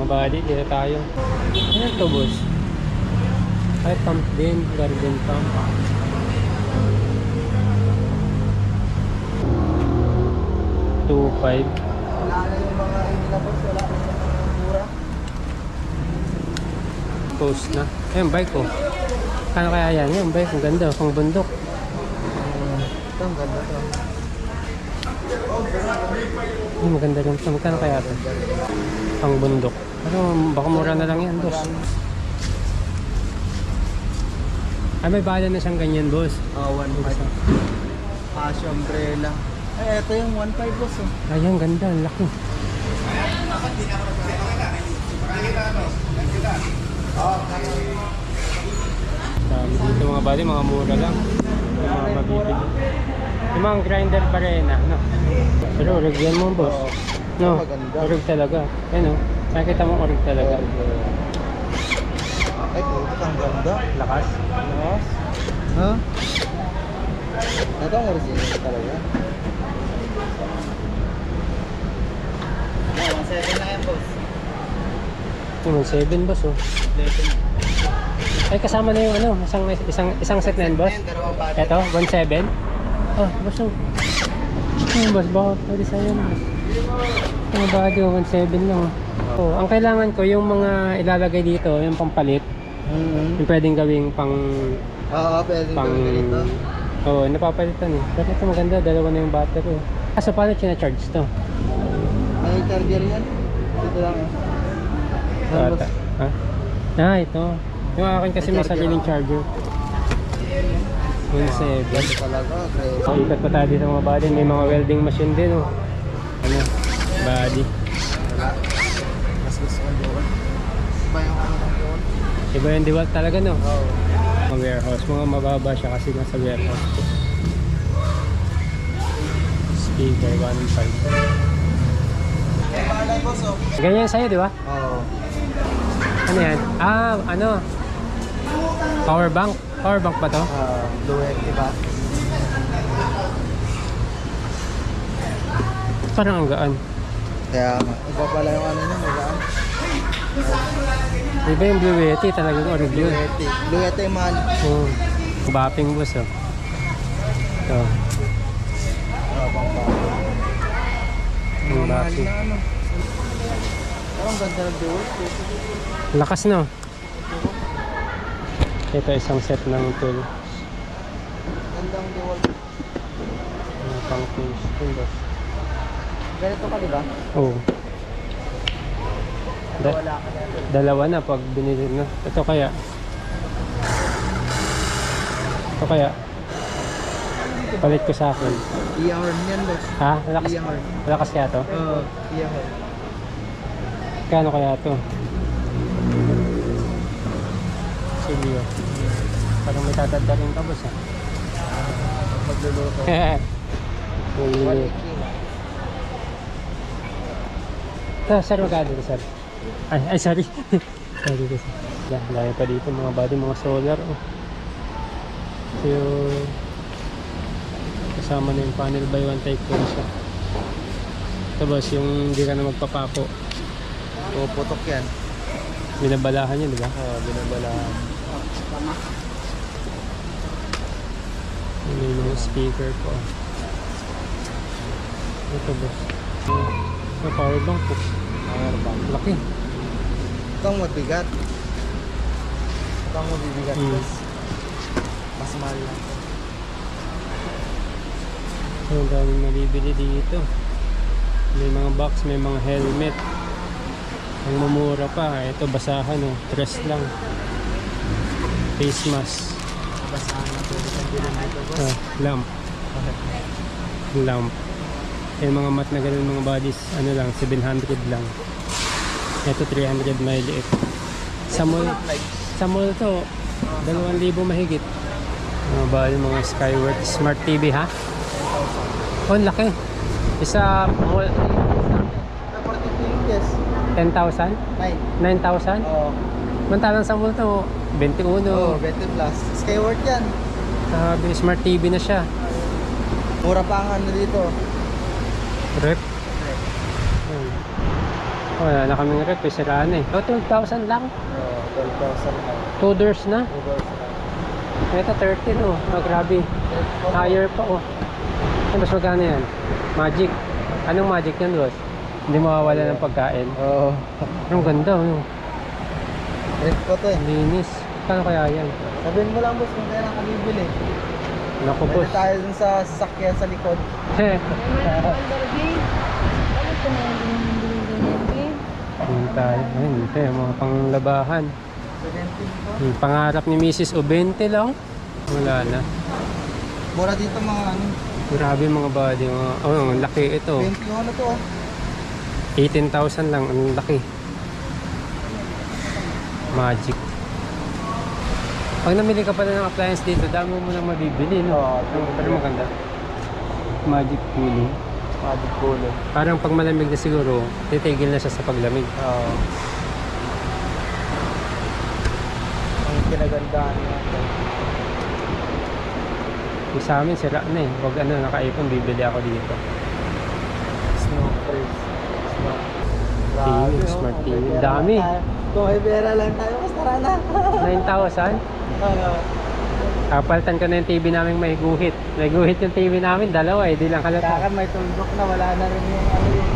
buddy, dito tayo. Ano to, boss? Ay, pump din, garden pump. $2.5. Wala na yung mga inilabas, wala na yung mura. Post na. Ayun, bike ko. Kano kaya yan? Yung bike, ang ganda, pang bundok. Ito, ang ganda to. Ay, maganda rin ito. Magkano kaya ito? Pang bundok. Pero baka mura na lang yan, boss. Ay, may bala na siyang ganyan, boss. 1.5. Casio umbrella. Ay, ito yung 1.5 boss oh. Ay, ang ganda, ang laki. Dami dito mga buddy, mga mura lang. Yung mga mabibili. Yung mga grinder barena, no? Pero orig yan mo, boss. No, Maganda. orig talaga. Ayun, no? Nakikita mo orig talaga. Ay, puto, ang ganda. Lakas. Yes. Ha? Ito ang original talaga. Yeah, 1.7 na yan boss. Yung 7, boss, oh. Ay, kasama na yung ano, isang set na yan, boss. Ito, 1.7. Oh, boss, oh. Ayun, boss, baka pwede sa'yo na. Ang body, 1.7 lang, oh. Oh, ang kailangan ko, yung mga ilalagay dito, yung pampalit, yung pwedeng gawing pang... Oo, pwede pang... gawin ganito. Oo, napapalitan eh. Pero ito maganda, dalawa na yung battery. Oh. So paano charge to? Ano yung charger yan? Dito lang oh. Bata. Ha? Ah, ito. Yung akin kasi may sariling charger. 1.7. Ganda talaga, great. So, ikat pa tayo dito mga body. May mga welding machine din, oh. Ano? Body. Wala. Mas gusto ko doon. Iba yung ano ng doon? Iba yung DeWalt talaga, no? Oo. Mga warehouse. Mga mababa siya kasi nasa warehouse. Speaker 1.5. Malay boss oh. Ganyan sa'yo, di ba? Oo. Ano yan? Ah, ano? Power bank? Power bank ba to? Duet, diba? Parang ang gaan. Kaya iba pala yung ano niya, magaan. Iba yung Blue Yeti, talagang original. Duet. Duet yung mahal. Oh, bapping boss, oh. Ito. Bang bang. Yung Mahal bapping. na ano. Parang ganda ng duet. Lakas, no? Ito isang set ng tool. Gandang duet. Mga pang tools. Yung boss. Ganito ka diba? Oh. Wala ka na. Dalawa na pag binili, no? Ito kaya? Ito kaya? Palit ko sa akin. Iahorn yan boss. Ha? Lakas, Iahorn. lakas kaya to? Oo, iahorn. Kano kaya to? Silio. Parang may tatanda rin ka, boss, ha? Magluluto. Uli. Ito, sir, magkano dito, sir? Ay, sorry. Sorry, sir. Yan, dahil pa dito mga body, mga solar, oh. So, yung kasama na yung panel by one type ko siya. Ito, boss, yung hindi ka na magpapako. Puputok yan. Binabalahan yun, di ba? Oo, binabalahan. May mga speaker po. Ito, boss. Ito, power bank po. Power bank. Laki. Ito ang mabigat. Ito ang mabibigat boss. Mas mahal lang. Ang daming nabibili dito. May mga box, may mga helmet. Ang mamura pa. Ito, basahan, oh. Dress lang. Face mask. Basahan na pwede kang bilhin dito boss. Lamp. Lamp. Yung mga mat na ganun mga bodies, ano lang, 700 lang. Ito 300 maliit. Sa mall to, 2,000 mahigit. Mga body, mga Skyward Smart TV, ha? Oh, laki. Isa mall, 42 yes. 10,000? 9. 9,000? Oo. Mantalang sa mall to, 21. Oo, 20 plus. Skyward yan. Sabi, Smart TV na siya. Mura pa ang ano dito. Rep. Wala na kaming rep, siraan eh. Oh, 12,000 lang. Oo, 12,000 lang. 2 doors na. 2 doors lang. Ito 13 oh. Oh, grabe. Higher pa oh. Ay, mas magkano yan? Magic. Anong magic yan, boss? Hindi mawawala ng pagkain. Oo. Ang ganda oh. Rip ko to eh. Linis. Paano kaya yan? Sabihin mo lang boss kung kailan ka bibili. Naku, Pwede boss. tayo dun sa sasakyan sa likod. Yun tayo. Ayun, ito yung mga panglabahan. 17 po. Yung pangarap ni Mrs. o 20 lang. Wala na. Mura dito mga ano. Grabe mga body. Mga, oh, ang laki ito. 20 ano to oh. 18,000 lang. Ang laki. Magic. Pag namili ka pala ng appliance dito, dami mo nang mabibili, no? Oo, Pero maganda. Magic cooling. Magic cooler. Parang pag malamig na siguro, titigil na siya sa paglamig. Oo. Ang kinagandaan niya. Yung sa amin, sira na eh. Pag ano, naka-iPhone, bibili ako dito. Snow freeze. Snow. TV, oh. smart Kung TV. may pera Dami. lang tayo. Kung may pera lang tayo, mas tara na. 9,000? Kapaltan ko na yung TV namin may guhit. May guhit yung TV namin, dalawa eh. Di lang Saka halata. may tuldok na, wala na rin yung ano yun.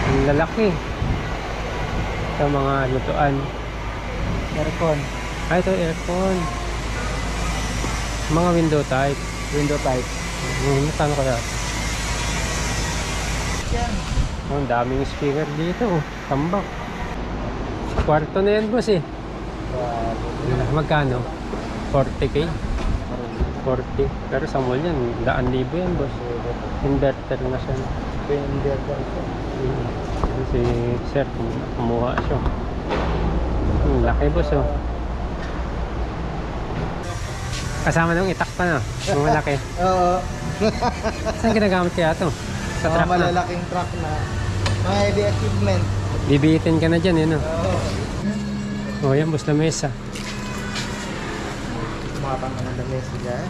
Ang lalaki. Ito mga lutuan. Aircon. Ah, ito aircon. Mga window type. Window type. Paano kaya? Yan. Oh, ang daming speaker dito. Oh. Tambak. Kwarto na yan, boss eh. Magkano? 40k? 40. Pero sa mall yan, 100,000 yan, boss. Inverter na siya. Inverter. Si sir, kumuha siya. Laki, boss, oh. Kasama nung itak pa na. Ang malaki. Oo. Saan ginagamit kaya ito? Sa Mga truck na. malalaking truck na. Mga heavy equipment. Bibitin ka na dyan, yun, oh. Oo. Oh, yan, boss, na mesa. Matang ka ng lamesa dyan.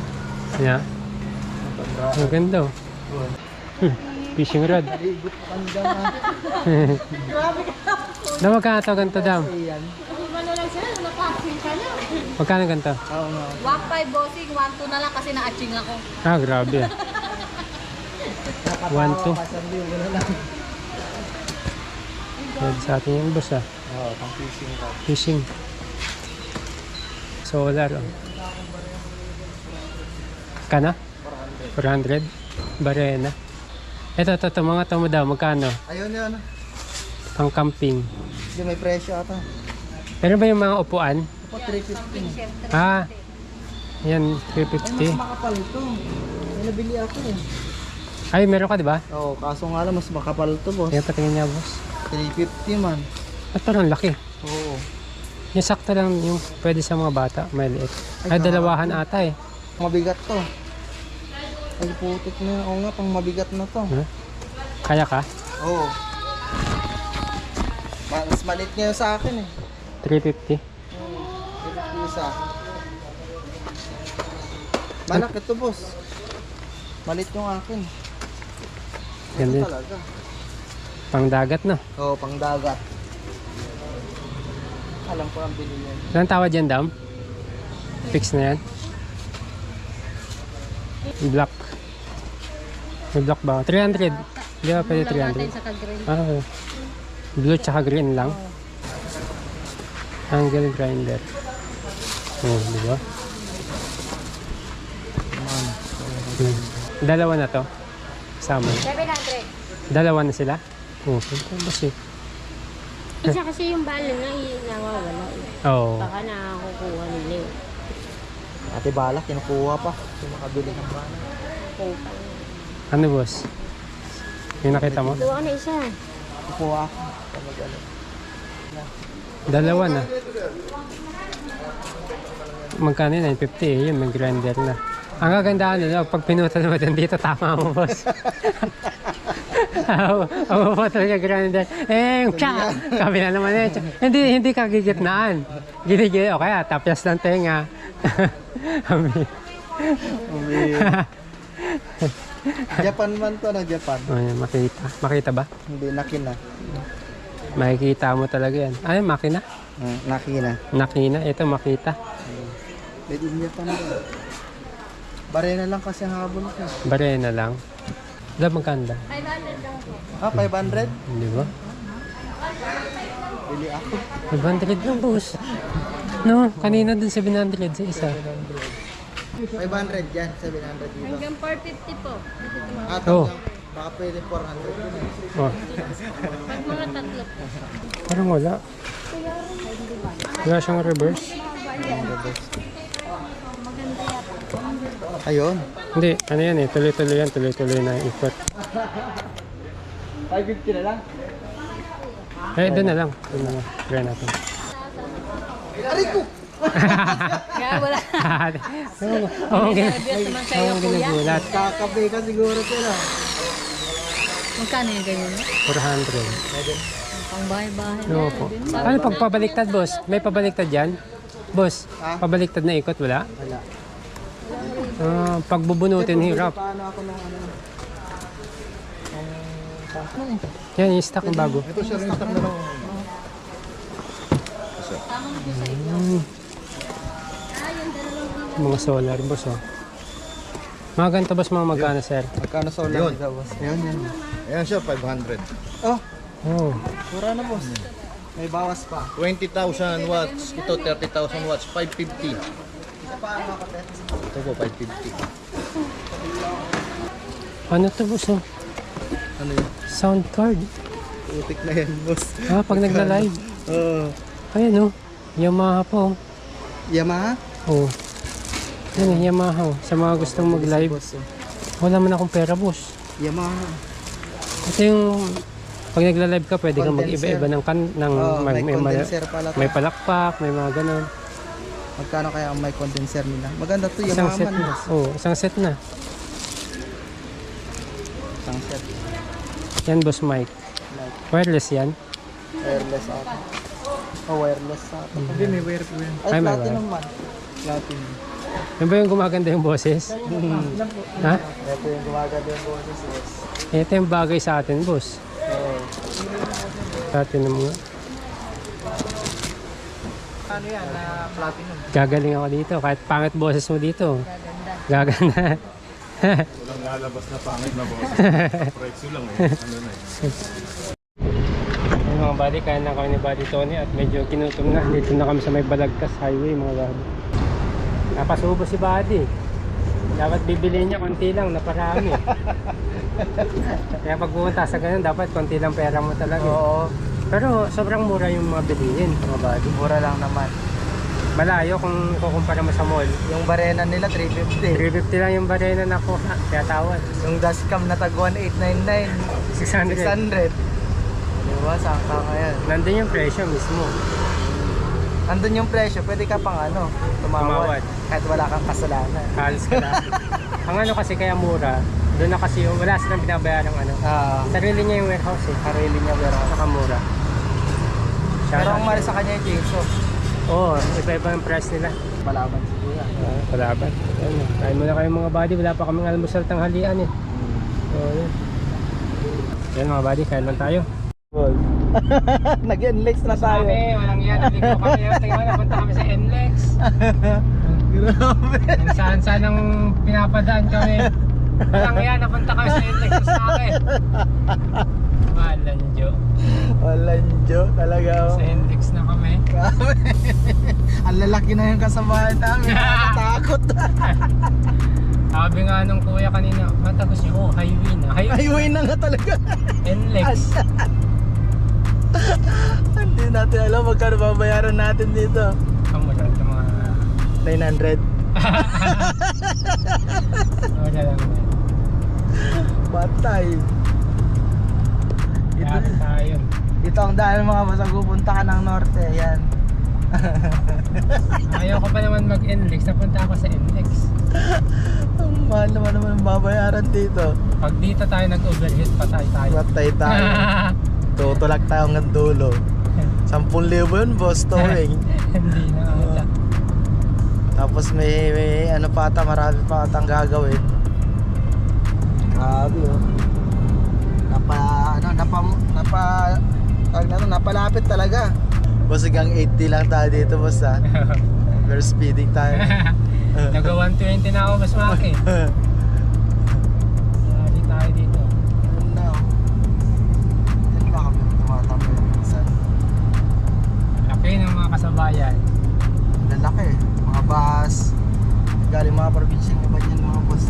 Yeah. Ang ganda, oh. Fishing rod. Naligot pa dyan ha. Na magkano ito ganito, Dam? Ayan. Ano lang sila, nakaaching ka na. Magkano ganito? Oo nga. 1.5 bossing, 1.2 na lang kasi na-aching ako. Ah, grabe. Nakatawa 1-2. ka sa view. Wala lang. Pwede sa atin yung boss, ah. Oo, pang fishing rod. Fishing. Solar, oh. Kana? 400. Barena. Ito, mga ito mo daw. Magkano? Ayun yun. Pang camping. Hindi may presyo ata. Pero ba yung mga upuan? Opo, 350. Ah, yan, Ay, 350. mas makapal ito. May nabili ako eh. Ay, meron ka, di ba? Oo, kaso nga lang mas makapal ito boss. Yan, patingin niya, boss. 350 man. At parang laki. Oo. Yung sakto lang yung pwede sa mga bata, may liit. Ay, dalawahan ata eh. Mabigat to. Ay, putik na yun. Oo nga, pang mabigat na to. Huh? Kaya ka? Oo. Mas malit ngayon sa akin eh. 350. Isa. Malaki to boss. Malit yung akin. Ganda yun. Talaga. Pang dagat, no? Oo, pang dagat. Alam ko ang binili yan. Saan tawad yan, Dam? Fix na yan? Black. May black ba? 300. Di ba pwede 300? Sa kag-grill. Ah, okay. Blue tsaka green lang. Angle grinder. Oh, di ba? Dalawa na to. Sama. 700. Dalawa na sila? Oh, kasi. Isa kasi yung bala na nawawala. Oo. Baka nakakukuha nila eh. Ate Bala, kinukuha pa. Yung makabili ng bala. Ano, boss? Yung nakita mo? Kuha ka na isa. Kukuha ako. Mag-ano. Dalawa na. Magkano yun? 950 eh. Yun, may grinder na. Ang kagandahan nila, pag pinutan mo din dito, tama mo, boss. Ang puputol ka grinder. Eh, yung tsa! Kabila naman eh. Hindi ka gigitnaan. Gili-gili. O kaya, tapos ng tenga. Japan man to na Japan. O yan, makita. Makita ba? Hindi, nakina. Makikita mo talaga yan. Ay, makina. Nakina. Nakina. Ito, makita. Made in Japan to. Barena lang kasi ang habol ko. Barena lang. Wala magkanda. 500 lang po. Ah, 500? Hindi ba? Bili ako. 500 lang, boss. No, kanina dun 700 sa isa. 500 yan, 700 dito. Hanggang 450 po. At Oh. baka pwede 400. Oh, Pag mga tatlo po. parang wala. Wala siyang reverse. Ayun. Hindi, ano yan eh. Tuloy-tuloy yan. Tuloy-tuloy na ikot. 550 na lang. Eh, doon na lang. Doon na lang. Try natin. Aray ko! Kaya wala. Oo, Nervyos naman kayo, kuya. ginagulat. Kakape ka siguro sila. Magkano yung ganyan? 400. Pang bahay-bahay No po. Ano pag pabaliktad, boss? May pabaliktad yan? Boss, Ha? pabaliktad na ikot, wala? Wala. Pag bubunutin, hirap. Paano ako ng ano? Yan, yung stock ng bago. Ito siya rin stock na lang. Mga solar, boss, oh. Mga ganito, boss, mga magkano, sir? Magkano sa ulan nito, boss? Ayun, yan. Ayan siya, 500. Oh, Oh, mura na, boss. May bawas pa. 20,000 watts. Ito, 30,000 watts. 550. Paano ako, Tet? Ito po, 550. ano to, boss, oh? Ano yun? Sound card. Utik na yan, boss. Ah, pag nagla-live. Oo. Ayan, oh. Yamaha po. Yamaha? Oh. Yan, Yamaha, oh. Sa mga gustong mag-live. Boss, oh. Wala man akong pera, boss. Yamaha. Ito yung pag nagla-live ka, pwede kang Condenser. mag-iba-iba ng May condenser pala. may palakpak, may mga ganun. Magkano kaya ang may condenser nila? Maganda to, Isang Yamaha set man, na. boss. Oh, isang set na. Isang set. Yan, boss Mike. Like, Wireless yan. wireless ata. Oh, wireless ata. Hindi, may wireless yan. Ay, Ay, may platinum man. Platinum. Yan ba yung gumaganda yung boses? Ha? Ito yung gumaganda yung boses, boss. Ito yung bagay sa atin, boss. Oo. Sa atin ng mga... Ano yan, platinum? Gagaling ako dito. Kahit pangit boses mo dito. Gaganda. Walang lalabas na pangit na boss. Presyo lang eh. Ano na eh. Yung mga buddy, kain lang kami ni Buddy Tony at medyo kinutom na. Dito na kami sa may Balagtas Highway, mga buddy. Napasubo si Buddy. Dapat bibili niya konti lang, naparami. Kaya pag pumunta sa ganun, dapat konti lang pera mo talaga. Oo. Pero sobrang mura yung mga bilihin, mga buddy. Mura lang naman. Malayo kung kukumpara mo sa mall. Yung barena nila, 350. 350 lang yung barena na ko, kaya tawad. Yung dashcam na tag 1899, 600. 600. Diba, saan ka ngayon? Nandun yung presyo mismo. Andun yung presyo, pwede ka pang ano, Tumawad. tumawad. Kahit wala kang kasalanan. Halos ka na. Ang ano kasi kaya mura, doon na kasi yung wala silang binabayarang ano. Sarili niya yung warehouse eh. Sarili niya warehouse. Saka mura. Pero ang mahal sa kanya yung chainsaw. Oo, iba-iba yung price nila. Palaban si Kuya. Palaban. Ayun, kain muna kayo mga buddy. Wala pa kaming almusal tanghalian eh. So, yun. Yan mga buddy, kain lang tayo. Nag-NLEX na tayo. Sabi, walang yan. Naligo kami. Tingnan, napunta kami sa NLEX. Grabe. Kung saan-saan ang pinapadaan kami. Walang yan, napunta kami sa NLEX sa akin. Malanjo. Walanjo talaga. Sa NLEX na kami. Grabe. Ang lalaki na yung kasabahan namin. Nakakatakot. Sabi nga nung kuya kanina, matagos niya, oh, highway na. Highway na nga talaga. NLEX. Hindi natin alam magkano babayaran natin dito. Kamura ito mga... 900. Wala lang. Batay. Kaya tayo. Ito ang dahil mga boss, pupunta ka ng norte. Yan. Ayaw ko pa naman mag-NLEX, napunta ako sa NLEX. Ang mahal naman ang babayaran dito. Pag dito tayo nag-overheat, patay tayo. Batay tayo. Tutulak tayo hanggang dulo. 10,000 yun boss, towing. Hindi na wala. Tapos may ano pa ata, marami pa atang gagawin. Grabe oh. Napalapit talaga. Boss, hanggang 80 lang tayo dito, boss ha. We're speeding tayo. Nag 120 na ako, mas maki. Lagi tayo dito. Ano na oh. Yan ba kami tumatambay minsan? Laki ng mga kasabayan. Lalaki, mga bus. Galing mga probinsya iba dyan mga boss.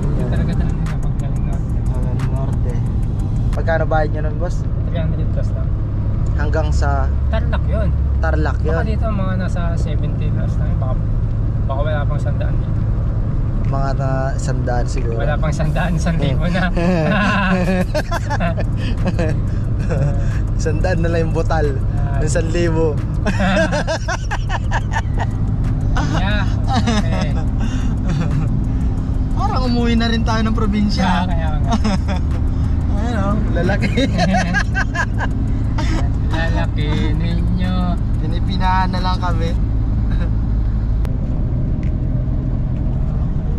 Hindi talaga daan nila pag galing natin. Galing norte. Pagkano bayad nyo nun, boss? 300 plus lang. Hanggang sa Tarlac yun. Tarlac Baka yun. dito mga nasa 70 plus lang. Baka wala pang 100 dito. Mga na 100 siguro. Wala pang 100, 1,000 na. 100 na lang yung butal. Yung 1,000. Yeah. Okay. Parang umuwi na rin tayo ng probinsya. Kaya nga. Ayun oh, lalaki. Lalaki ninyo. Pinipinahan na lang kami.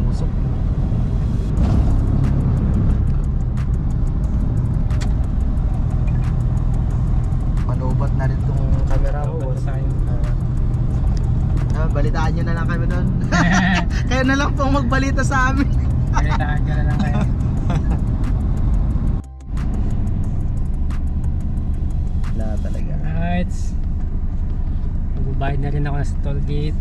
Usok. Manubat na rin tong camera mo, boss. Balitaan nyo na lang kami doon. Kayo na lang pong magbalita sa amin. Balitaan ka na lang kayo. Wala talaga. Alright. Magbabayad na rin ako sa toll gate.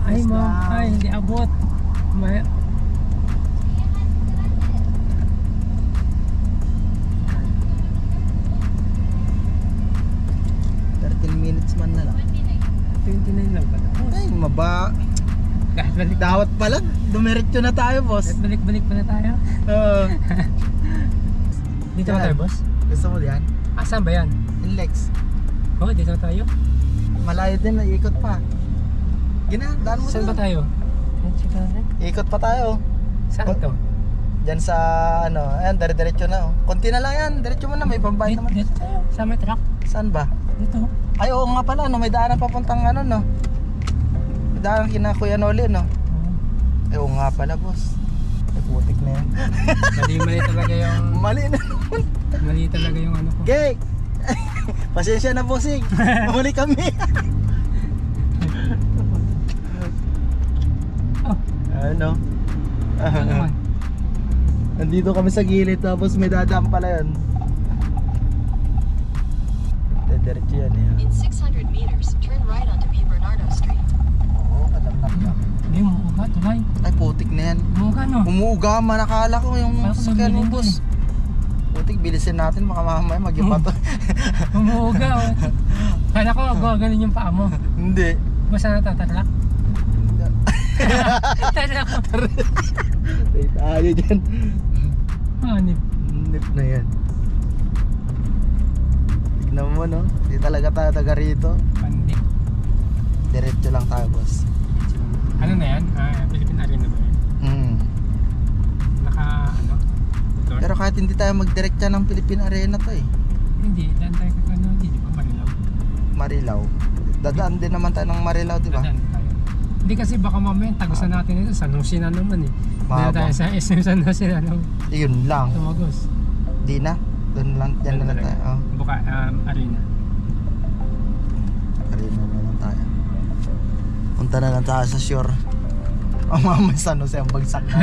Ay mo, ay hindi abot. May 13 minutes man na lang. 29 lang pala. Ay, Kahit balik, dawat pala. Dumiretso na tayo, boss. balik pa na tayo. Oo. Dito na tayo, boss. Gusto mo diyan? Ah, saan ba yan? Inlex. Oh, dito na tayo. Malayo din, ikot pa. Gina, daan mo Saan ba doon. tayo? Check natin. Ikot pa tayo. Saan to? Diyan sa ano, ayan, diretso na oh. Konti na lang yan, diretso mo na, may pambayad naman. Dito tayo. Sa may truck. Saan ba? Dito. Ay, oo nga pala, no, may daanan papuntang ano, no. May daanan kina Kuya Noli, no. Ay, oo nga pala, boss. Ay, putik na yan. Mali talaga yung Mali na. mali talaga yung ano ko. Gay! Pasensya na, bossing. Muli kami. Oh, Ano? ano naman? Nandito kami sa gilid, tapos may dadaan pala yun. Diretso yan, eh. In 600 meters, turn right onto P. Bernardo Street. Oo, alam na ba? Hindi, umuuga, tulay. Ay, putik na yan. Umuuga, no? Umuuga, nakala ko yung Parang sasakyan mo, bumili boss. Putik, bilisin natin, baka mamaya mag-iba to. Umuuga, oh. Kala ko, gaganin yung paa mo. Hindi. Basta natatarlak. Tarlak mo. Ay, tayo dyan. Hanip. Nip na yan. Tignan mo, no? Hindi talaga tayo taga rito. Pandi. Diretso lang tayo, boss. Ano na yan? Philippine Arena ba yan? Naka, ano? Motor? Pero kahit hindi tayo magdiretso ng Philippine Arena to eh. Hindi, daan tayo kung ano, hindi ba Marilaw? Marilaw. Dadaan din naman tayo ng Marilaw, di ba? Daan tayo. Hindi kasi baka mamaya tagusan natin ito, San Jose na naman eh. Hindi na Mahaba. tayo sa SM San Jose na naman. Yun lang. Tumagos. Di na. Doon lang, dyan na lang tayo. Oh. Buka, Arena. Arena na lang tayo. Punta na lang tayo sa shore. Ang mamay San Jose ang bagsak na.